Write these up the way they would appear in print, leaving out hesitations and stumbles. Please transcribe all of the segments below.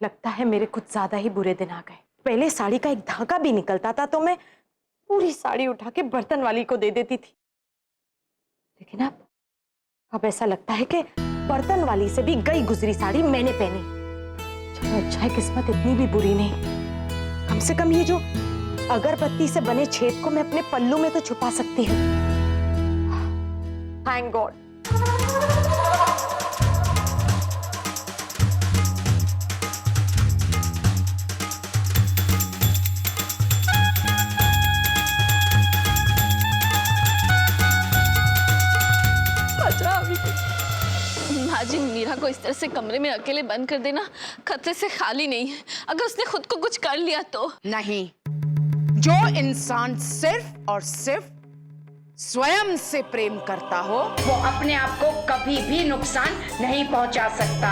लगता है मेरे कुछ ज्यादा ही बुरे दिन आ गए। पहले साड़ी का एक धागा भी निकलता था तो मैं पूरी साड़ी उठा के बर्तन वाली को दे देती थी, लेकिन अब ऐसा लगता है कि बर्तन वाली से भी गई गुजरी साड़ी मैंने पहनी। चलो अच्छा है किस्मत इतनी भी बुरी नहीं, कम से कम ये जो अगरबत्ती से बने छेद को मैं अपने पल्लू में तो छुपा सकती हूँ। Thank God. माजी, मीरा को इस तरह से कमरे में अकेले बंद कर देना खतरे से खाली नहीं है। अगर उसने खुद को कुछ कर लिया तो? नहीं, जो इंसान सिर्फ और सिर्फ स्वयं से प्रेम करता हो वो अपने आप को कभी भी नुकसान नहीं पहुंचा सकता।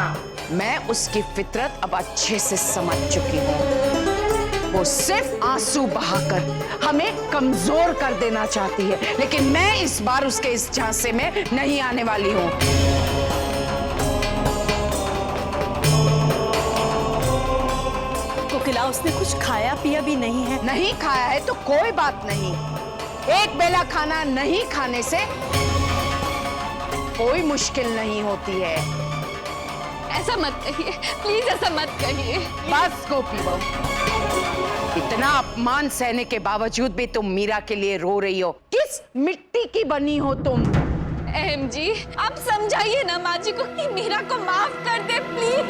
मैं उसकी फितरत अब अच्छे से समझ चुकी हूँ। वो सिर्फ आंसू बहाकर हमें कमजोर कर देना चाहती है, लेकिन मैं इस बार उसके इस झांसे में नहीं आने वाली हूँ। कोकिला, उसने कुछ खाया पिया भी नहीं है। नहीं खाया है तो कोई बात नहीं, एक बेला खाना नहीं खाने से कोई मुश्किल नहीं होती है। ऐसा मत कहिए प्लीज, ऐसा मत कहिए। बस गोपी बहू, इतना अपमान सहने के बावजूद भी तुम मीरा के लिए रो रही हो। किस मिट्टी की बनी हो तुम? अहम जी, आप समझाइए ना माँ जी को कि मीरा को माफ कर दे प्लीज।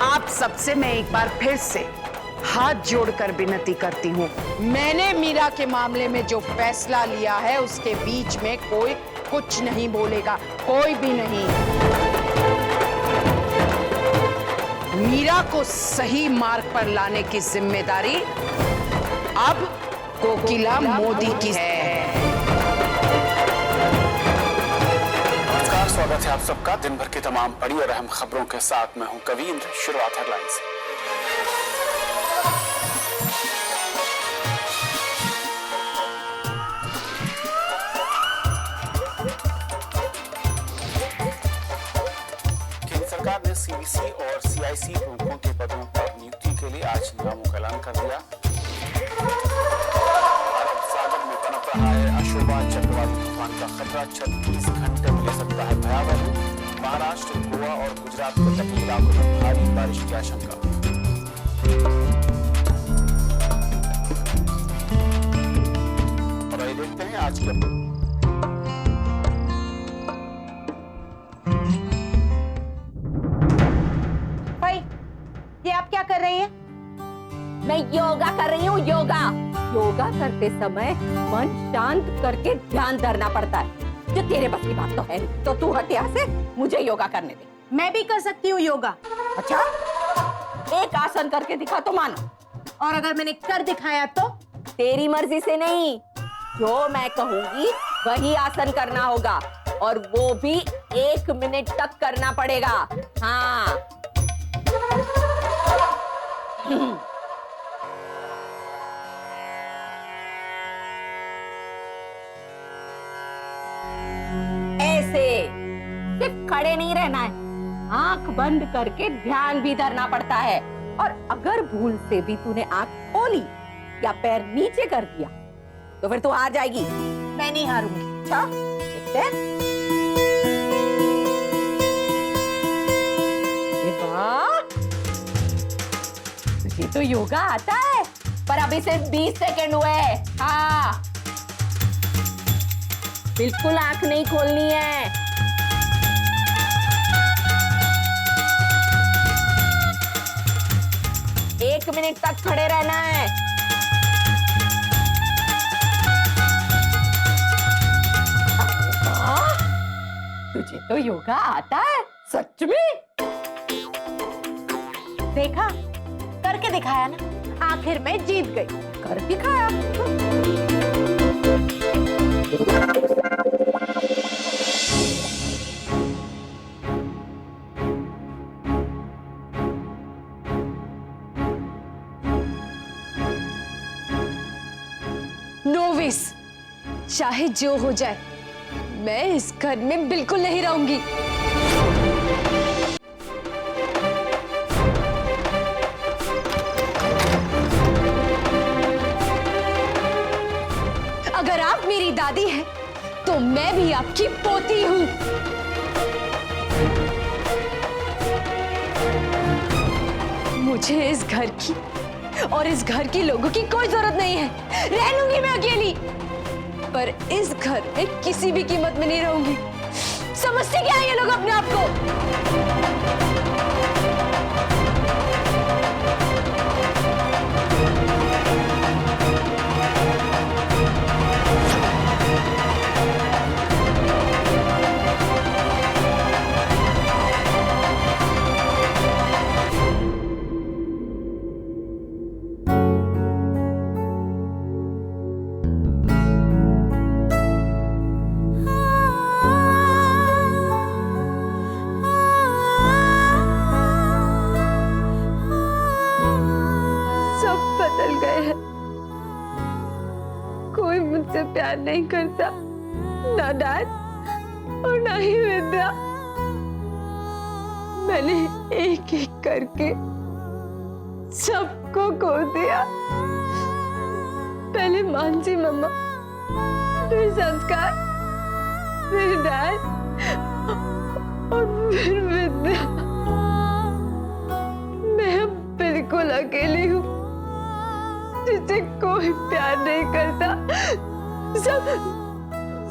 आप सबसे मैं एक बार फिर से हाथ जोड़कर विनती करती हूँ, मैंने मीरा के मामले में जो फैसला लिया है उसके बीच में कोई कुछ नहीं बोलेगा, कोई भी नहीं। मीरा को सही मार्ग पर लाने की जिम्मेदारी अब कोकिला मोदी की है। नमस्कार, स्वागत है आप सबका दिन भर की तमाम बड़ी और अहम खबरों के साथ। मैं हूं कवींद्र। शुरुआत हेडलाइंस से। केंद्र सरकार ने सीबीसी और सीआईसी प्रमुखों के पदों पर नियुक्ति के लिए आज नामों का ऐलान कर दिया। अरब सागर में पनप रहा है अशोभा चक्रवाती तूफान का खतरा, 36 घंटे में ले सकता है भयावह रूप। महाराष्ट्र, गोवा और गुजरात के तटीय इलाकों में भारी बारिश की आशंका। और आइए देखते हैं आज के भाई, ये आप क्या कर रही हैं? मैं योगा कर रही हूँ। योगा करते समय मन शांत करके ध्यान धरना पड़ता है, जो तेरे बस की बात तो है नहीं। तो तू हट यहाँ से, मुझे योगा करने दे। मैं भी कर सकती हूँ योगा। अच्छा, एक आसन करके दिखा तो मानो, और अगर मैंने कर दिखाया तो? तेरी मर्जी से नहीं, जो मैं कहूंगी वही आसन करना होगा, और वो भी 1 मिनट तक करना पड़ेगा। हाँ। ऐसे सिर्फ खड़े नहीं रहना है, आंख बंद करके ध्यान भी धरना पड़ता है। और अगर भूल से भी तूने आंख खोली या पैर नीचे कर दिया तो फिर तू हार जाएगी। मैं नहीं हारूंगी। अच्छा, देखते हैं। वाह, तुझे तो योगा आता है, पर अभी सिर्फ 20 सेकंड हुए। हाँ, बिल्कुल आंख नहीं खोलनी है। 1 मिनट तक खड़े रहना है। तुझे तो योगा आता है सच में? देखा, करके दिखाया ना, आखिर में जीत गई। कर दिखाया। नोविस, चाहे जो हो जाए, मैं इस घर में बिल्कुल नहीं रहूंगी। तो मैं भी आपकी पोती हूँ। मुझे इस घर की और इस घर के लोगों की कोई जरूरत नहीं है। रह लूंगी मैं अकेली, पर इस घर में किसी भी कीमत में नहीं रहूंगी। समझते क्या है ये लोग अपने आप को? बदल गए हैं। कोई मुझसे प्यार नहीं करता, ना डैड और ना ही विद्या। मैंने एक एक करके सबको खो दिया। पहले मानसी मम्मा, फिर संस्कार, फिर डैड और फिर विद्या। मैं अब बिल्कुल अकेली हूँ, जिसे कोई प्यार नहीं करता। सब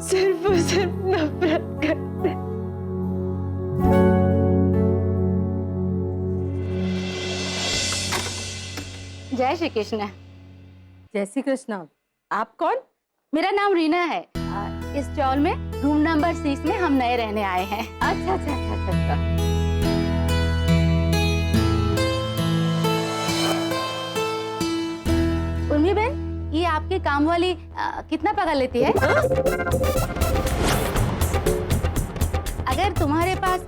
सिर्फ और सिर्फ नफरत करते। जय श्री कृष्ण। जय श्री कृष्ण। आप कौन? मेरा नाम रीना है। इस चौल में रूम नंबर 6 में हम नए रहने आए हैं। अच्छा अच्छा अच्छा अच्छा। उर्मी बहन, ये आपकी काम वाली कितना पगार लेती है? अगर तुम्हारे पास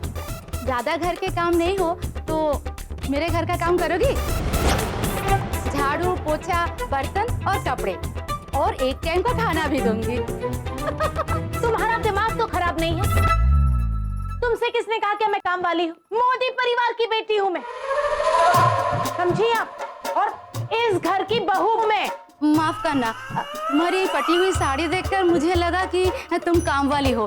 ज्यादा घर के काम नहीं हो तो मेरे घर का काम करोगी? झाड़ू, पोछा, बर्तन और कपड़े, और एक टाइम का खाना भी दूंगी। तुम्हारा दिमाग तो खराब नहीं है? तुमसे किसने कहा कि मैं काम वाली हूँ? मोदी परिवार की बेटी हूँ मैं, समझी आप? और इस घर की बहू हूँ मैं। माफ करना, तुम्हारी फटी हुई साड़ी देखकर मुझे लगा कि तुम काम वाली हो।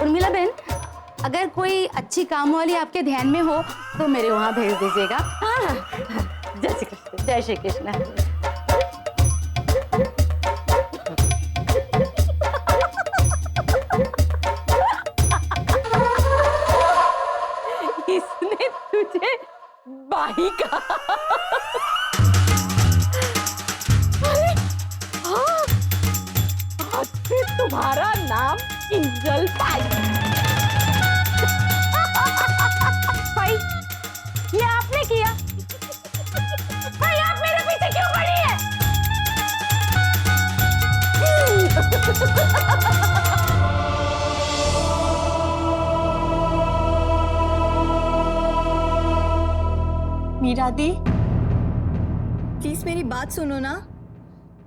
उर्मिला बहन, अगर कोई अच्छी काम वाली आपके ध्यान में हो तो मेरे वहां भेज दीजिएगा। हाँ, जय श्री कृष्ण। जय श्री कृष्ण। इसने तुझे बाई कहा? अरे हाँ, आज से तुम्हारा नाम किंजल पाई। भाई, ये आपने किया? भाई, आप मेरे पीछे क्यों पड़ी है? मीरा दी, प्लीज मेरी बात सुनो ना।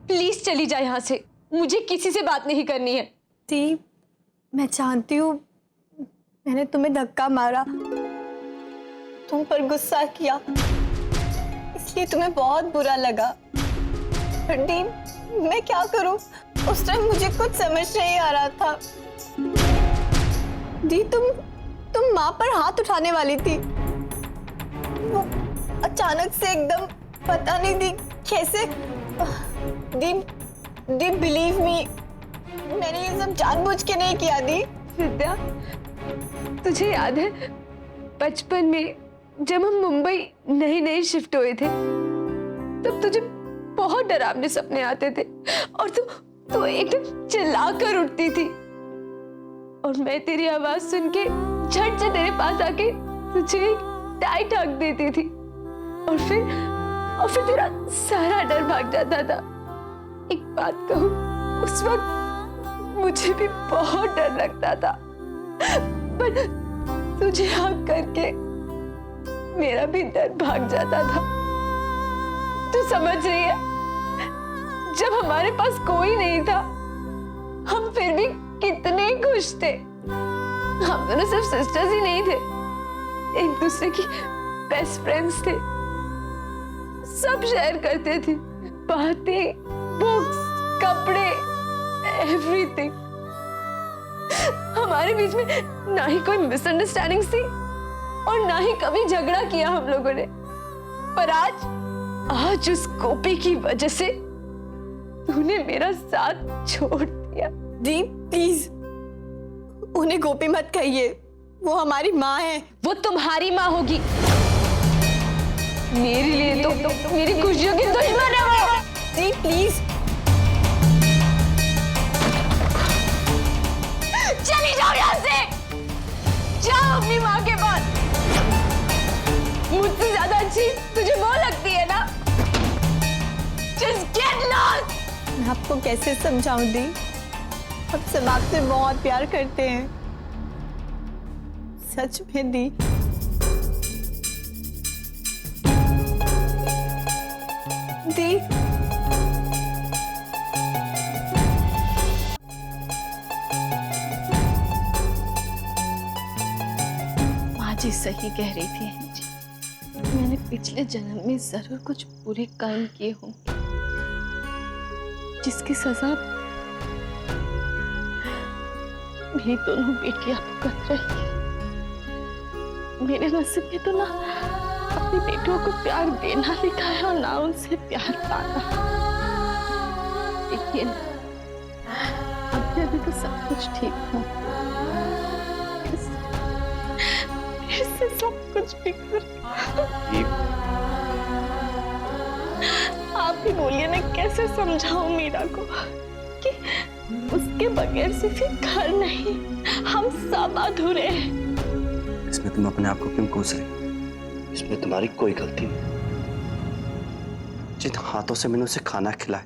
प्लीज चली जाए यहाँ से, मुझे किसी से बात नहीं करनी है। दी, मैं जानती हूँ मैंने तुम्हें धक्का मारा, तुम पर गुस्सा किया, इसलिए तुम्हें बहुत बुरा लगा। पर दी, मैं क्या करूँ? उस टाइम मुझे कुछ समझ नहीं आ रहा था। दी, तुम माँ पर हाथ उठाने वाली थी, वो अचानक से एकदम पता नहीं दी कैसे। दी बिलीव मी, मैंने ये सब जानबूझ के नहीं किया। दी विद्या, तुझे याद है बचपन में जब हम मुंबई नई शिफ्ट हुए थे, तब तुझे बहुत डरावने सपने आते थे और तू एकदम चिल्लाकर उठती थी, और मैं तेरी आवाज सुन के झट से तेरे पास आके तुझे टाइट हक देती थी, और फिर तेरा सारा डर भाग जाता था। एक बात कहूं, उस वक्त मुझे भी बहुत डर लगता था, पर तुझे हक करके मेरा भी डर भाग जाता था। तू समझ रही है, जब हमारे पास कोई नहीं था, हम फिर भी कितने खुश थे। हम दोनों सिर्फ सिस्टर्स ही नहीं थे, एक दूसरे की बेस्ट फ्रेंड्स थे। सब शेयर करते थे, बातें, बुक्स, कपड़े, एवरीथिंग। हमारे बीच में ना ही कोई मिसअंडरस्टैंडिंग थी और ना ही कभी झगड़ा किया हम लोगों ने, पर आज उस गोपी की वजह से तूने मेरा साथ छोड़ दिया। दी प्लीज उन्हें गोपी मत कहिए, वो हमारी माँ है। वो तुम्हारी माँ होगी, मेरे लिए तो मेरी खुशियों की दुश्मन है वो। दी प्लीज चली जाओ यहाँ से, जाओ अपनी माँ के पास। मुझसे ज्यादा अच्छी तुझे वो लगती है ना? Just get lost! मैं आपको कैसे समझाऊं दी, हम सब आपसे बहुत प्यार करते हैं, सच में दी। दी माँ जी सही कह रही थी जी, मैंने पिछले जन्म में जरूर कुछ बुरे काम किए होंगे जिसकी सजा मेरी दोनों बेटियां भुगत रही है। मेरे नसीब में तो ना अपनी बेटियों को प्यार देना लिखा है और ना उनसे प्यार पाना। लेकिन अभी तो सब कुछ ठीक हो, इससे सब कुछ बिगड़। आप ही बोलिए ना, कैसे समझाऊं मीरा को कि उसके बगैर सिर्फ घर नहीं, हम सब अधूरे हैं। इसमें तुम अपने आप को क्यों कोस रही? इसमें तुम्हारी कोई गलती नहीं। जिन हाथों से मैंने उसे खाना खिलाया,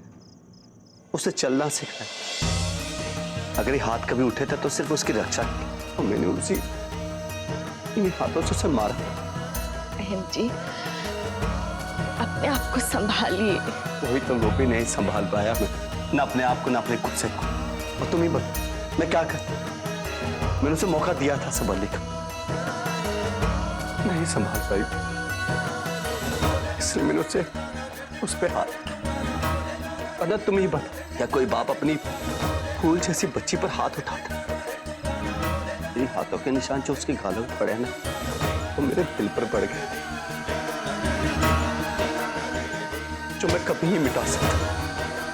उसे चलना सिखाया, अगर ये हाथ कभी उठे थे तो सिर्फ उसकी रक्षा की, और मैंने उसी इन हाथों से उसे मारा। बहन जी, अपने आप को संभालिए। वही तो वो भी नहीं संभाल पाया मैं, ना अपने आप को ना अपने गुस्से को। और तुम ही बता मैं क्या करता? मैंने उसे मौका दिया था संभालने का, नहीं संभाल पाई, इसलिए मैंने उस पे हाथ। अगर तुम ही बता, क्या कोई बाप अपनी फूल जैसी बच्ची पर हाथ उठाता? इन हाथों के निशान जो उसके गालों में पड़े ना, वो मेरे दिल पर पड़ गए, जो मैं कभी नहीं मिटा सकता।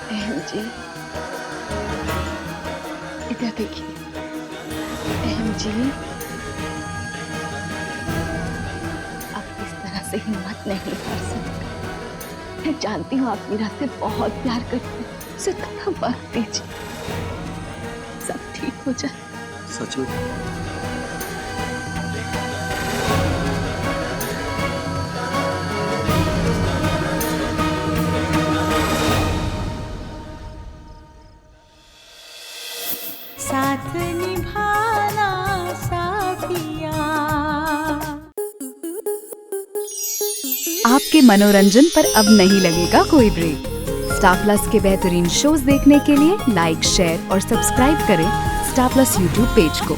बहन जी, इधर देखिए। बहन जी, आप इस तरह से हिम्मत नहीं कर सकते। मैं जानती हूँ आप मीरा से बहुत प्यार करते हैं, उसे थोड़ा वक्त दीजिए, सब ठीक हो जाए। सच में? साथ निभाना साथिया। आपके मनोरंजन पर अब नहीं लगेगा कोई ब्रेक। स्टार प्लस के बेहतरीन शोज देखने के लिए लाइक, शेयर और सब्सक्राइब करें स्टार प्लस यूट्यूब पेज को।